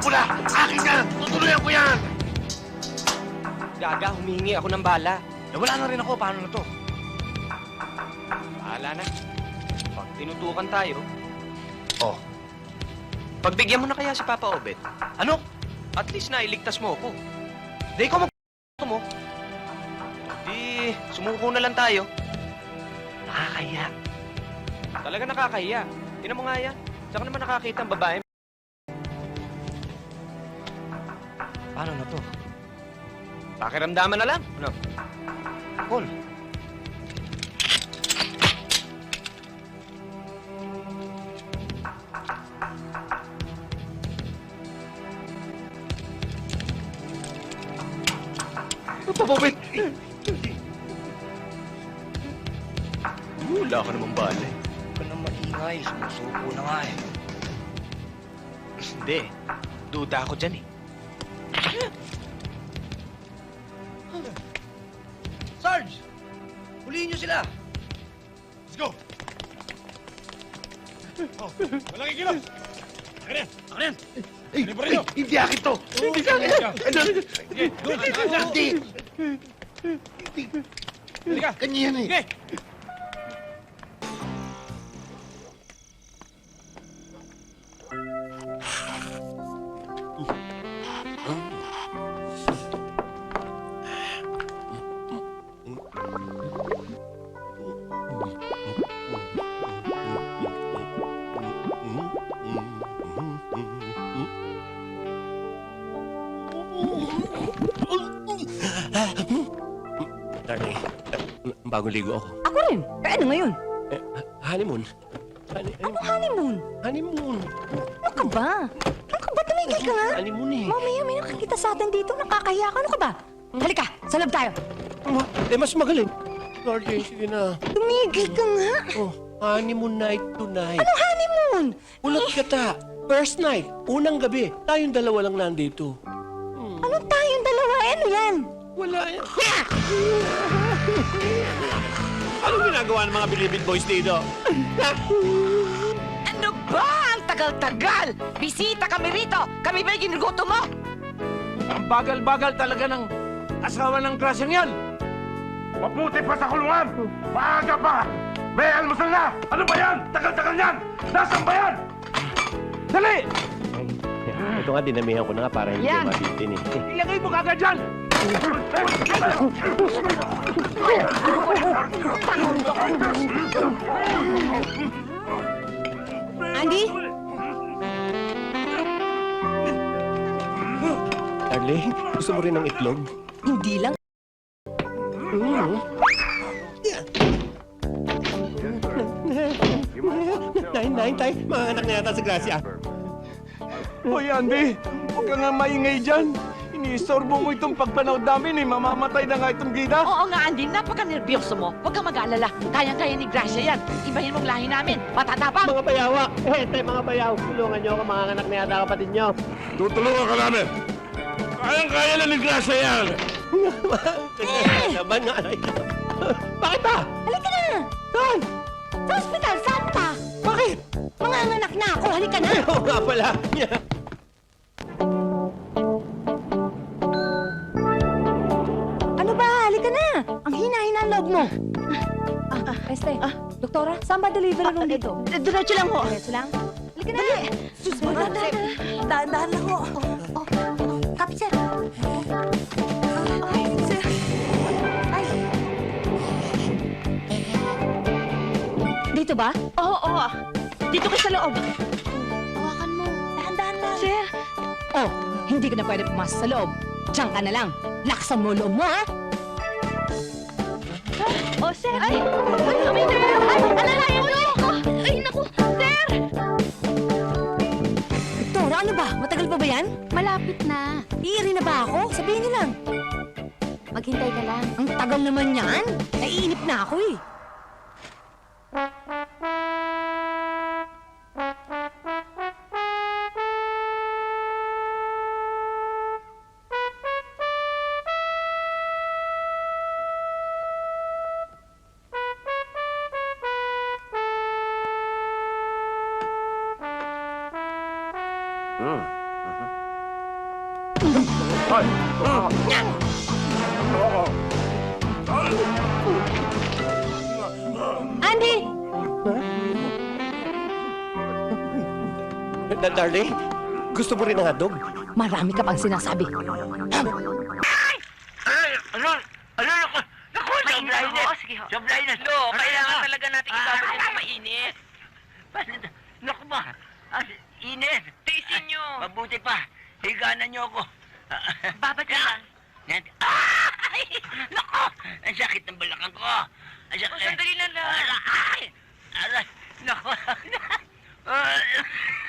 pula! Akin yan! Tutuloyan ko yan! Gaga, humingi ako ng bala. Wala na rin ako. Paano na to? Bahala na. Pag tinutukan tayo, Oh. pagbigyan mo na kaya si Papa Obet. Ano? At least nailigtas mo ako. Di ko Mo. Di, sumuko na lang tayo. Nakakaya. Talaga nakakahiya. Tingnan mo nga yan. Saan ka naman nakakita ang babae? Paano na to? Pakiramdaman na lang. Ano? Paul. Papabit! Wala ka namang bala eh. Huwag ka nang maingay. Sumusuko na nga eh. Hindi. Duda ako dyan eh. Sarge! Huliin niyo sila! Let's go! Oh, walang ikilos! Akin yan! Akin yan! Ano pa rin yun? Hindi akin to! Hindi ka akin! Sige, doon! Hindi! Halika! Kanya yan eh. Sige! Darling, bagong ligo ako. Ako rin. Eh, ano ngayon? Honeymoon. Anong honeymoon? Honeymoon. Ano ka ba? Ano ka ba? Tumigil ka nga. Honeymoon eh. Mamaya may nakakita sa atin dito. Nakakahiya ka. Ano ka ba? Halika, sa loob tayo. Mas magaling. Darling, sige na. Tumigil ka nga. Oh, honeymoon night tonight. Anong honeymoon? Ulot ka ta. First night, unang gabi. Tayong dalawa lang nandito. Ano tayong dalawa? Ano yan? Wala yan. Anong ginagawa ng mga Bilibid boys dito? Ano ba? Ang tagal-tagal! Bisita kami rito! Kami ba yung ginugutom mo? Ang bagal-bagal talaga ng asawa ng krasyang yan! Mabuti pa sa kulungan! Maaga pa! May almusal na! Ano ba yan? Tagal-tagal yan! Nasaan ba yan? Dali! Ito nga, dinamihan ko na nga para hindi Yan. mabitin eh. Ilagay mo kagad dyan! Andy? Darling, gusto mo rin ng itlog? Hindi lang. Nine, tay. Mga anak na yata sa Gracia. Hoy, Andy! Huwag ka nga maingay dyan! Iniistorbo mo itong pagpanood namin eh! Mamamatay na nga itong gida! Oo nga, Andy. Napaka-nervyoso mo. Huwag kang mag-aalala. Kayang-kaya ni Gracia yan. Ibahin mong lahi namin. Matatapang! Mga bayawak! Mga bayaw! Tulungan niyo ako, mga anak na yata kapatid niyo. Tutulungan ka namin! Kayang-kaya na ni Gracia yan! Laban nga. Bakit ba? Halika na! Saan? Sa ospital, saan pa? Bakit? Mga anak na ako. Halika na! Oo nga pala. Ano ba? Halika na! Ang hina-hina ang loob mo. Doktora, saan ba delivery room dito? Diretso lang ho. Diretso lang? Halika na! Sus, dahan-dahan lang ho. Copy, sir. Ay, sir. Ay. Dito ba? Oo, oo. Dito ka sa loob. Hawakan mo. Dahan-dahan lang. Sir. Oh, hindi ka na pwede pumasok sa loob. Diyan ka na lang. Laksan mo loob mo, ha? Oh, sir. Ay! Ay, kami, sir! Ay, alalayan mo ako! Ay, naku! Sir! Doktora, ano ba? Matagal pa ba yan? Malapit na. Iiri na ba ako? Sabihin niyo lang. Maghintay ka lang. Ang tagal naman yan. Naiinip na ako eh. Andy! Darling, gusto mo rin ng hotdog? Marami ka pang sinasabi. Lo, kailangan talaga natin ibabalik ng mainit. Naku ba? Init. Tiisin nyo. Mabuti pa. Higanan niyo ako. Babad ka lang. Ay! Naku! Ang sakit ng balakang ko. Ang sakit. Sandali lang lang. Aray! Aray! Naku!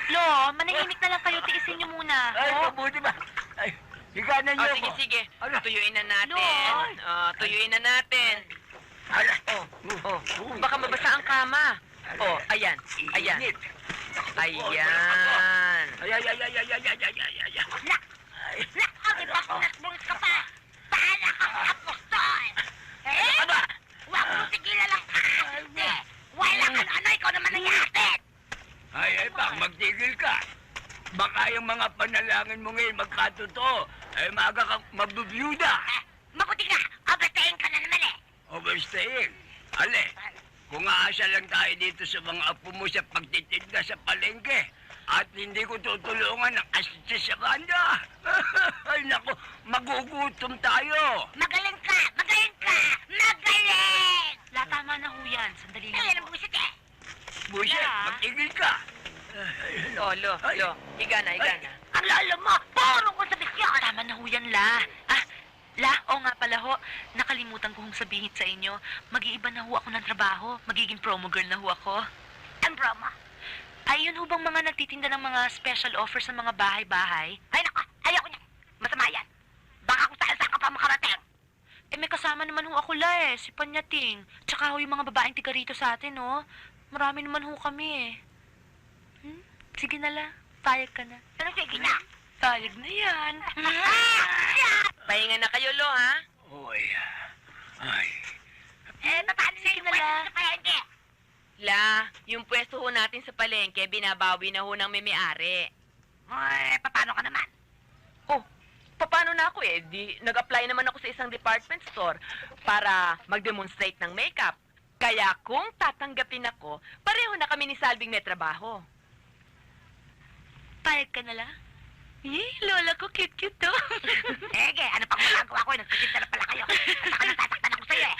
Lo, manahimik na lang kayo. Tiisin niyo muna. Ay, mabuti pa. Ay, higanan niyo Sige, ako. sige. Ano? Tuyuin na natin. Lo. Tuyuin na natin. Aray! Baka mabasa ang kama. Ayan. Ayan. Init. Ayan. Ay, ay, ay, ay, ay, ay, ay, ay, ay, ay. Di ba kung nasbungs ka pa? Pahala ka sa apostol! Eh, Aba! huwag mo tigilan ang ate! Wala ka na, ikaw naman ang yatit! Ay, bak, magtigil ka. Baka yung mga panalangin mo ngayon magkatotoo. Ay, maaga kang mabubiyuda. Mabuti ka, abatayin ka na naman eh! Overstaying. Ale, kung aasa lang tayo dito sa mga apo mo sa pagtitinda sa palengke at hindi ko tutulungan ng asitsa sa banda. Ay, naku, magugutom tayo. Magaling ka! Magaling ka! Magaling! Tama na ho yan. Sandali lang. Ayan ang busit eh. Buset, Yeah. magtigil ka. Lo. Higa na. Ang lalo mo, puro ko sa bisyon! Tama na ho yan, La. La, nga pala ho. Nakalimutan ko hong sabihin sa inyo. Mag-iiba na ho ako ng trabaho. Magiging promo girl na ho ako. Ang promo? Ay, yun ho bang mga nagtitinda ng mga special offers sa mga bahay-bahay? Ay, naku! Ayoko niya! Masama yan! Baka kung saan ka pa makarating! Eh, may kasama naman ho ako, La, si Panyating. Tsaka ho yung mga babaeng tiga rito sa atin, oh. Marami naman ho kami, eh. Sige na, La. Payag ka na. Ano sige na? Payag na yan. Pahinga na kayo, Lo, ha? Oy. Ay. Paano sige na, La? La, yung pwesto ho natin sa palengke, binabawi na ho ng may-ari. Paano ka naman? Paano na ako eh? Nag-apply naman ako sa isang department store para mag-demonstrate ng makeup. Kaya kung tatanggapin ako, pareho na kami ni Salving may trabaho. Payag ka na, La? Lola ko, cute-cute to. Ege, ano pang magagawa ko? Nagsisinta na pala kayo. At saka natataktan ako sa'yo eh.